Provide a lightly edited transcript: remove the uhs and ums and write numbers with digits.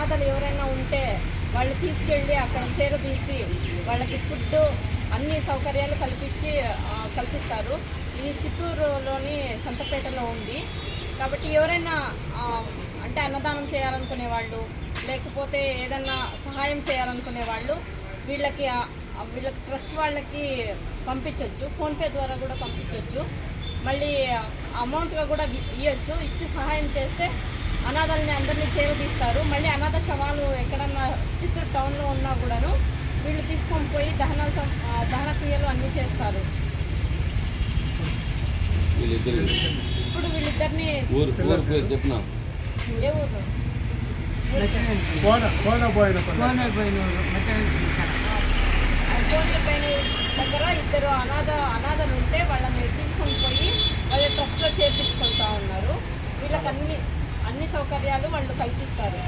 అనాథలు ఎవరైనా ఉంటే వాళ్ళు తీసుకెళ్ళి అక్కడ చేరదీసి వాళ్ళకి ఫుడ్ అన్ని సౌకర్యాలు కల్పిస్తారు. ఇది చిత్తూరులోని సంతపేటలో ఉంది. కాబట్టి ఎవరైనా అంటే అన్నదానం చేయాలనుకునే వాళ్ళు, లేకపోతే ఏదన్నా సహాయం చేయాలనుకునే వాళ్ళు వీళ్ళకి ట్రస్ట్ వాళ్ళకి పంపించవచ్చు. ఫోన్పే ద్వారా కూడా పంపించవచ్చు. మళ్ళీ అమౌంట్గా కూడా ఇవ్వచ్చు. ఇచ్చి సహాయం చేస్తే అనాథల్ని అందరినీ చేరదీస్తారు. మళ్ళీ అనాథ శవాలు ఎక్కడన్నా చిత్తూరు టౌన్లో ఉన్నా కూడాను వీళ్ళు తీసుకొని పోయి దహన క్రియలు అన్నీ చేస్తారు. ఇప్పుడు వీళ్ళిద్దరిని ఏ ఊరు కోనేపైన దగ్గర ఇద్దరు అనాథలు ఉంటే వాళ్ళని తీసుకొని పోయి వాళ్ళ ట్రస్ట్లో చేర్పించుకుంటా ఉన్నారు. వీళ్ళకి అన్ని సౌకర్యాలు వాళ్ళు కల్పిస్తారు.